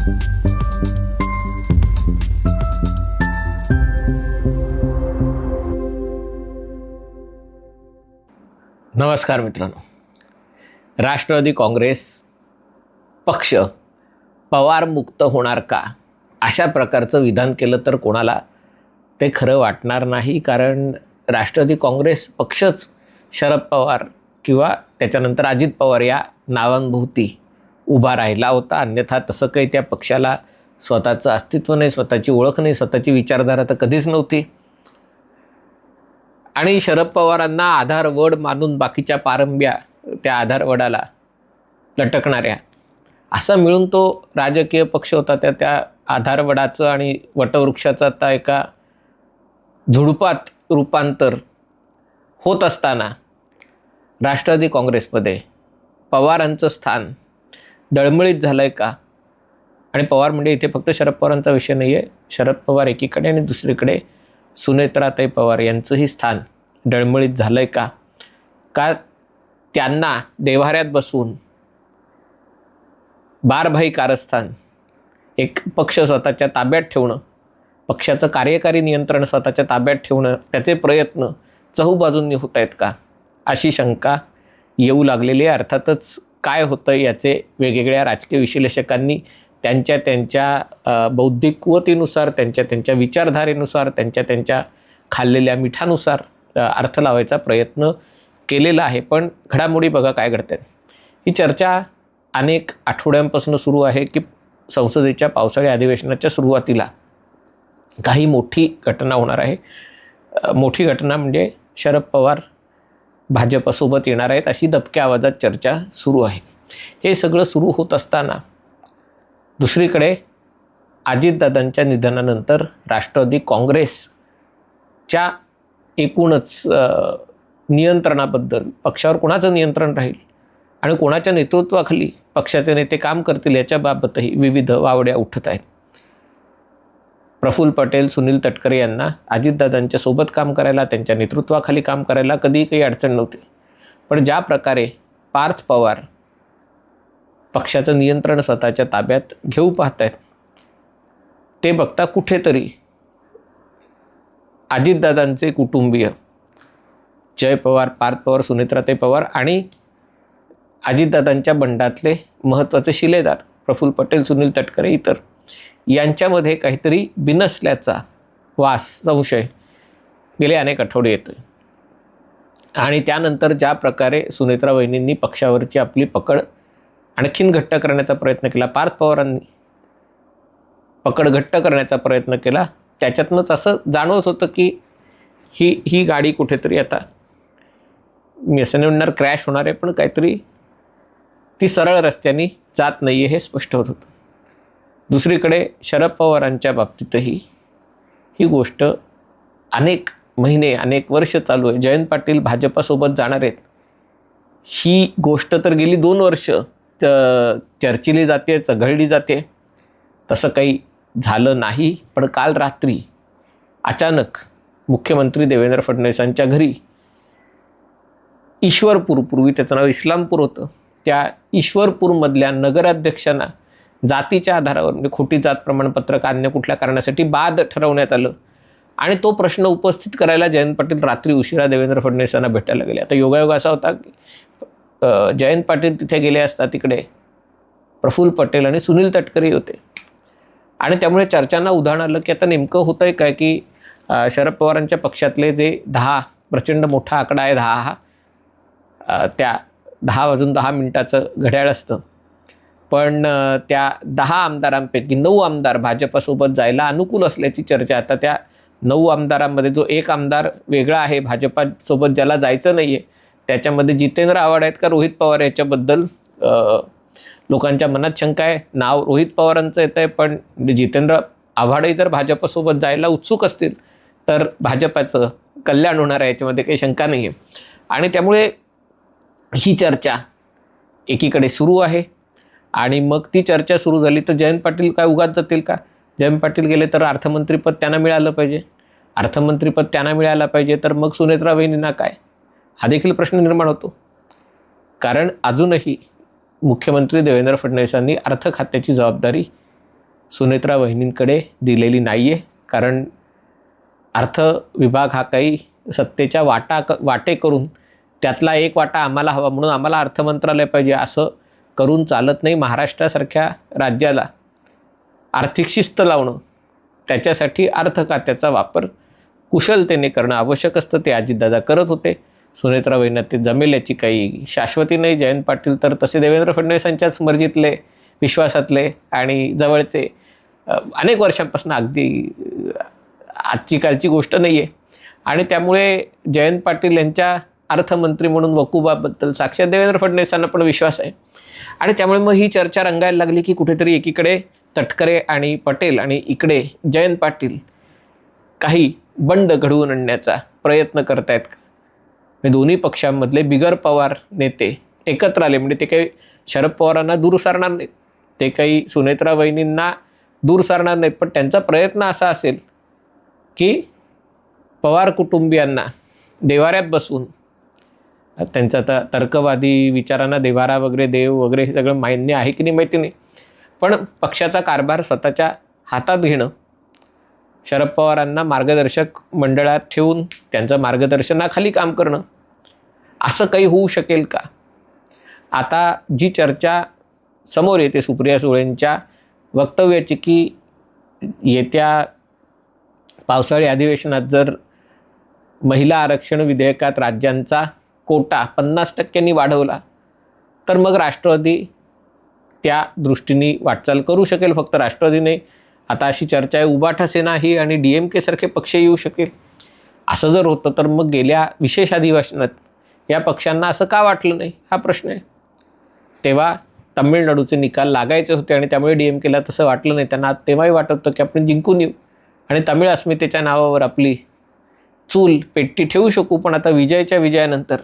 नमस्कार मित्रांनो. राष्ट्रवादी काँग्रेस पक्ष पवार मुक्त होणार का, अशा प्रकारचं विधान केलं तर कोणाला ते खरं वाटणार नाही. कारण राष्ट्रवादी काँग्रेस पक्षच शरद पवार किंवा त्याच्यानंतर अजित पवार या नावांभोवती उभा राहिला होता. अन्यथा तसं काही त्या पक्षाला स्वतःचं अस्तित्व नाही, स्वतःची ओळख नाही, स्वतःची विचारधारा तर कधीच नव्हती. आणि शरद पवारांना आधारवड मानून बाकीच्या पारंब्या त्या आधारवडाला लटकणाऱ्या असा मिळून तो राजकीय पक्ष होता. त्या आधारवडाचं आणि वटवृक्षाचं आता एका झुडपात रूपांतर होत असताना राष्ट्रवादी काँग्रेसमध्ये पवारांचं स्थान डळमळीत झालं आहे का? आणि पवार म्हणजे इथे फक्त शरद पवारांचा विषय नाही आहे. शरद पवार एकीकडे आणि दुसरीकडे सुनेत्राताई पवार यांचंही स्थान डळमळीत झालं आहे का? का त्यांना देव्हाऱ्यात बसवून बारभाई कारस्थान, एक पक्ष स्वतःच्या ताब्यात ठेवणं, पक्षाचं कार्यकारी नियंत्रण स्वतःच्या ताब्यात ठेवणं, त्याचे प्रयत्न चहूबाजूंनी होत आहेत का, अशी शंका येऊ लागलेली आहे. अर्थातच काय होतं याचे वेगवेगळ्या राजकीय विश्लेषकांनी त्यांच्या बौद्धिक कुवतीनुसार, त्यांच्या विचारधारेनुसार, त्यांच्या खाल्लेल्या मिठानुसार अर्थ लावायचा प्रयत्न केलेला आहे. पण घडामोडी बघा काय घडतात. ही चर्चा अनेक आठवड्यांपासून सुरू आहे की संसदेच्या पावसाळी अधिवेशनाच्या सुरुवातीला काही मोठी घटना होणार आहे. मोठी घटना म्हणजे शरद पवार भाजपसोबत येणार आहेत अशी दबक्या आवाजात चर्चा सुरू आहे. हे सगळं सुरू होत असताना दुसरीकडे अजितदादांच्या निधनानंतर राष्ट्रवादी काँग्रेसच्या एकूणच नियंत्रणाबद्दल, पक्षावर कोणाचं नियंत्रण राहील आणि कोणाच्या नेतृत्वाखाली पक्षाचे नेते काम करतील याच्याबाबतही विविध वावड्या उठत आहेत. प्रफुल्ल पटेल, सुनील तटकरे यांना अजितदादांच्या सोबत काम करायला, त्यांच्या नेतृत्वाखाली काम करायला कधीही काही अडचण नव्हती. पण ज्या प्रकारे पार्थ पवार पक्षाचं नियंत्रण स्वतःच्या ताब्यात घेऊ पाहत आहेत ते बघता कुठेतरी अजितदादांचे कुटुंबीय जय पवार, पार्थ पवार, सुनेत्राताई पवार आणि अजितदादांच्या बंडातले महत्त्वाचे शिलेदार प्रफुल्ल पटेल, सुनील तटकरे इतर यांच्यामध्ये काहीतरी बिनसल्याचा वास, संशय गेले अनेक आठवडे येतो. आणि त्यानंतर ज्या प्रकारे सुनेत्रा वहिनींनी पक्षावरची आपली पकड आणखीन घट्ट करण्याचा प्रयत्न केला, पार्थ पवारांनी पकड घट्ट करण्याचा प्रयत्न केला, त्याच्यातनंच असं जाणवत होतं की ही गाडी कुठेतरी आता, मी असं नाही म्हणणार क्रॅश होणार आहे, पण काहीतरी ती सरळ रस्त्याने जात नाही आहे हे स्पष्ट होत होतं. दुसरीकडे शरद पवारांच्या बाबतीतही ही गोष्ट अनेक महिने, अनेक वर्ष चालू आहे. जयंत पाटील भाजपासोबत जाणार आहेत ही गोष्ट तर गेली 2 वर्ष चर्चिली जाते, चघळली जाते. तसं काही झालं नाही. पण काल रात्री अचानक मुख्यमंत्री देवेंद्र फडणवीसांच्या घरी ईश्वरपूर, पूर्वी त्याचं नाव इस्लामपूर होतं, त्या ईश्वरपूरमधल्या नगराध्यक्षांना जातीच्या आधारावर, म्हणजे खोटी जात प्रमाणपत्र का अन्य कुठल्या कारणासाठी बाद ठरवण्यात आलं. आणि तो प्रश्न उपस्थित करायला जयंत पाटील रात्री उशिरा देवेंद्र फडणवीसांना भेटायला गेले. आता योगायोग असा होता की जयंत पाटील तिथे गेले असता तिकडे प्रफुल्ल पटेल आणि सुनील तटकरे होते. आणि त्यामुळे चर्चांना उधाण आलं की आता नेमकं होतं आहे काय की शरद पवारांच्या पक्षातले जे 10, प्रचंड मोठा आकडा आहे 10 हा, त्या 10 वाजून 10 मिनिटाचं घड्याळ असतं. पण त्या 10 आमदारांपैकी 9 आमदार भाजपासोबत जायला अनुकूल असल्याची चर्चा. आता त्या 9 आमदारांमध्ये जो एक आमदार वेगळा आहे भाजपासोबत ज्याला जायचं नाही आहे, त्याच्यामध्ये जितेंद्र आव्हाड आहेत का रोहित पवार, याच्याबद्दल लोकांच्या मनात शंका आहे. नाव रोहित पवारांचं येतं आहे, पण जितेंद्र आव्हाडही जर भाजपासोबत जायला उत्सुक असतील तर भाजपाचं कल्याण होणार आहे, याच्यामध्ये काही शंका नाही आहे. आणि त्यामुळे ही चर्चा एकीकडे सुरू आहे. आणि मग ती चर्चा सुरू झाली तर जयंत पाटील काय उगाच जातील का? जयंत पाटील गेले तर अर्थमंत्रीपद त्यांना मिळालं पाहिजे. अर्थमंत्रीपद त्यांना मिळालं पाहिजे तर मग सुनेत्रा वहिनींना काय, हा देखील प्रश्न निर्माण होतो. कारण अजूनही मुख्यमंत्री देवेंद्र फडणवीसांनी अर्थ खात्याची जबाबदारी सुनेत्रा वहिनींकडे दिलेली नाही आहे, कारण अर्थ विभाग हा काही सत्तेच्या वाटे करून त्यातला एक वाटा आम्हाला हवा म्हणून आम्हाला अर्थ मंत्रालय पाहिजे असं करून चालत नाही. महाराष्ट्रासारख्या राज्याला आर्थिक शिस्त लावणं, त्याच्यासाठी अर्थ खात्याचा वापर कुशलतेने करणं आवश्यक असतं. ते अजितदादा करत होते. सुनेत्रा वहिनींना ते जमेल याची काही शाश्वती नाही. जयंत पाटील तर तसे देवेंद्र फडणवीसांच्याच मर्जीतले, विश्वासातले आणि जवळचे, अनेक वर्षांपासून, अगदी आजची कालची गोष्ट नाही आहे. आणि त्यामुळे जयंत पाटील यांच्या अर्थमंत्री म्हणून वकुबाबद्दल साक्षात देवेंद्र फडणवीसांना पण विश्वास आहे. आणि त्यामुळे मग ही चर्चा रंगायला लागली की कुठेतरी एकीकडे तटकरे आणि पटेल आणि इकडे जयंत पाटील काही बंड घडवून आणण्याचा प्रयत्न करतायत का. दोन्ही पक्षांमधले बिगर पवार नेते एकत्र आले म्हणजे ते काही शरद पवारांना दूर सारणार नाहीत, ते काही सुनेत्रा वहिनींना दूर सारणार नाहीत, पण त्यांचा प्रयत्न असा असेल की पवार कुटुंबियांना देवाऱ्यात बसवून, त्यांचा आता तर्कवादी विचारांना देवारा वगैरे, देव वगैरे हे सगळं मान्य आहे की नाही माहिती नाही, पण पक्षाचा कारभार स्वतःच्या हातात घेणं, शरद पवारांना मार्गदर्शक मंडळात ठेवून त्यांचं मार्गदर्शनाखाली काम करणं, असं काही होऊ शकेल का. आता जी चर्चा समोर येते सुप्रिया सुळेंच्या वक्तव्याची की येत्या पावसाळी अधिवेशनात जर महिला आरक्षण विधेयकात राज्यांचा कोटा 50% वाढवला तर मग राष्ट्रवादी त्या दृष्टीने वाटचाल करू शकेल. फक्त राष्ट्रवादी नाही, आता अशी चर्चा आहे उबाठा सेना ही आणि DMK सारखे पक्ष येऊ शकेल. असं जर होतं तर मग गेल्या विशेष अधिवेशनात या पक्षांना असं का वाटलं नाही हा प्रश्न आहे. तेव्हा तमिळनाडूचे निकाल लागायचे होते आणि त्यामुळे DMKला तसं वाटलं नाही. त्यांना तेव्हाही वाटत होतं की आपण जिंकून येऊ आणि तमिळ अस्मितेच्या नावावर आपली चूल पेट्टी ठेवू शकू. पण आता विजयानंतर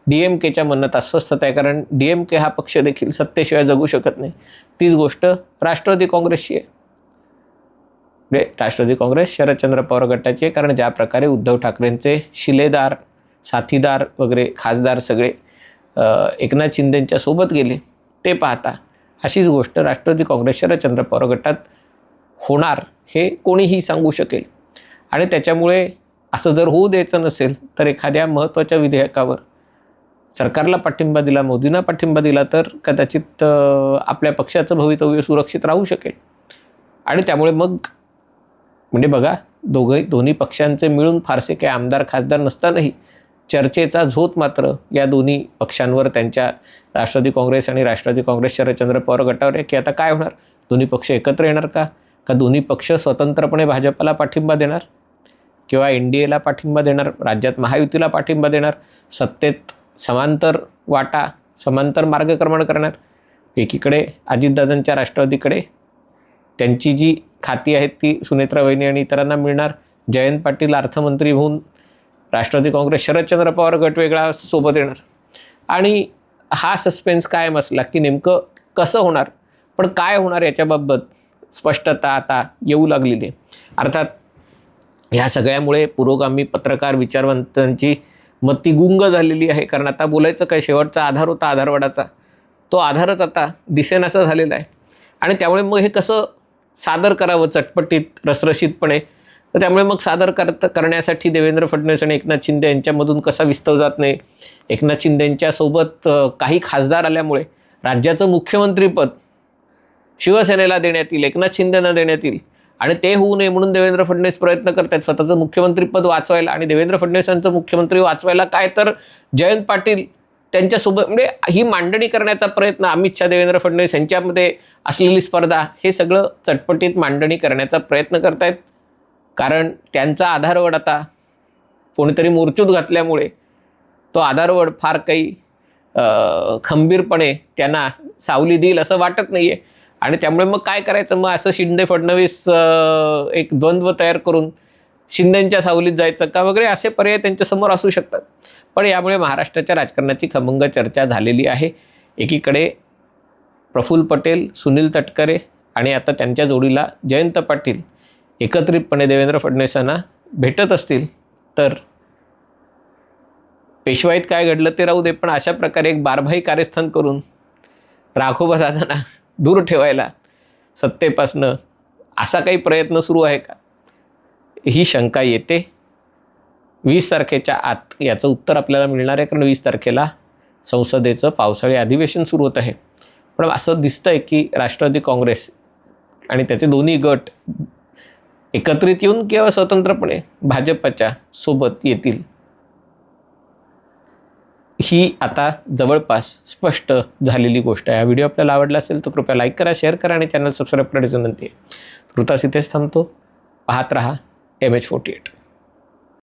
DMKच्या मनात अस्वस्थता आहे, कारण DMK हा पक्ष देखील सत्तेशिवाय जगू शकत नाही. तीच गोष्ट राष्ट्रवादी काँग्रेसची आहे. राष्ट्रवादी काँग्रेस शरदचंद्र पवार गटाची आहे, कारण ज्या प्रकारे उद्धव ठाकरेंचे शिलेदार, साथीदार वगैरे खासदार सगळे एकनाथ शिंदेंच्या सोबत गेले ते पाहता अशीच गोष्ट राष्ट्रवादी काँग्रेस शरदचंद्र पवार गटात होणार हे कोणीही सांगू शकेल. आणि त्याच्यामुळे असं जर होऊ द्यायचं नसेल तर एखाद्या महत्त्वाच्या विधेयकावर सरकारला पाठिंबा दिला, मोदींना पाठिंबा दिला तर कदाचित आपल्या पक्षाचं भवितव्य सुरक्षित राहू शकेल. आणि त्यामुळे मग म्हणजे बघा, दोन्ही पक्षांचे मिळून फारसे काही आमदार खासदार नसतानाही चर्चेचा झोत मात्र या दोन्ही पक्षांवर, त्यांच्या राष्ट्रवादी काँग्रेस आणि राष्ट्रवादी काँग्रेस शरदचंद्र पवार गटावर आहे की आता काय होणार, दोन्ही पक्ष एकत्र येणार का दोन्ही पक्ष स्वतंत्रपणे भाजपला पाठिंबा देणार किंवा NDAला पाठिंबा देणार, राज्यात महायुतीला पाठिंबा देणार, सत्तेत समांतर वाटा, समांतर मार्गक्रमण करणार. एकीकडे अजितदादांच्या राष्ट्रवादीकडे त्यांची जी खाती आहेत ती सुनेत्रा वहिनी आणि इतरांना मिळणार, जयंत पाटील अर्थमंत्री होऊन राष्ट्रवादी काँग्रेस शरदचंद्र पवार गट वेगळा सोबत येणार. आणि हा सस्पेन्स कायम असला की नेमकं कसं होणार, पण काय होणार याच्याबाबत स्पष्टता आता येऊ लागलेली आहे. अर्थात ह्या सगळ्यामुळे पुरोगामी पत्रकार विचारवंतांची मती गुंग झालेली आहे, कारण आता बोलायचं काय, शेवटचा आधार होता आधारवाडाचा, तो आधारच आता दिसेनासा झालेला आहे. आणि त्यामुळे मग हे कसं सादर करावं चटपटीत, रसरशीतपणे, तर त्यामुळे मग सादर करण्यासाठी देवेंद्र फडणवीस आणि एकनाथ शिंदे यांच्यामधून कसा विस्तव जात नाही. एकनाथ शिंदेंच्या सोबत काही खासदार आल्यामुळे राज्याचं मुख्यमंत्रीपद शिवसेनेला देण्यात येईल, एकनाथ शिंदेंना देण्यात येईल. आणि ते होऊ नये म्हणून देवेंद्र फडणवीस प्रयत्न करतात स्वतःचं मुख्यमंत्रीपद वाचवायला. आणि देवेंद्र फडणवीसांचं मुख्यमंत्री वाचवायला काय तर जयंत पाटील त्यांच्यासोबत, म्हणजे ही मांडणी करण्याचा प्रयत्न, अमित शहा देवेंद्र फडणवीस यांच्यामध्ये असलेली स्पर्धा, हे सगळं चटपटीत मांडणी करण्याचा प्रयत्न करतायत. कारण त्यांचा आधारवड आता कोणीतरी मोर्चूत घातल्यामुळे तो आधारवड फार काही खंबीरपणे त्यांना सावली देईल असं वाटत नाही आहे. आणि त्यामुळे मग काय करायचं, मग असं शिंदे फडणवीस एक द्वंद्व तयार करून शिंदेंच्या सावलीत जायचं का वगैरे, असे पर्याय त्यांच्यासमोर असू शकतात. पण यामुळे महाराष्ट्राच्या राजकारणाची खमंग चर्चा झालेली आहे. एकीकडे प्रफुल्ल पटेल, सुनील तटकरे आणि आता त्यांच्या जोडीला जयंत पाटील एकत्रितपणे देवेंद्र फडणवीसांना भेटत असतील तर पेशवाईत काय घडलं ते राहू दे, पण अशा प्रकारे एक बारभाई कार्यस्थान करून राघोबा दादांना दूर ठेवायला सत्तेपासनं असा काही प्रयत्न सुरू आहे का, ही शंका येते. 20 तारखेच्या आत याचं उत्तर आपल्याला मिळणार आहे, कारण 20 तारखेला संसदेचं पावसाळी अधिवेशन सुरू होत आहे. पण असं दिसतं आहे की राष्ट्रवादी काँग्रेस आणि त्याचे दोन्ही गट एकत्रित येऊन किंवा स्वतंत्रपणे भाजपच्या सोबत येतील, ही आता जवळपास स्पष्ट झालेली गोष्ट आहे. हा व्हिडिओ आपल्याला आवडला असेल तर कृपया लाईक करा, शेअर करा आणि चॅनल सबस्क्राईब करण्याची विनंती आहे. तुर्तास इथेच थांबतो. पाहत रहा MH48.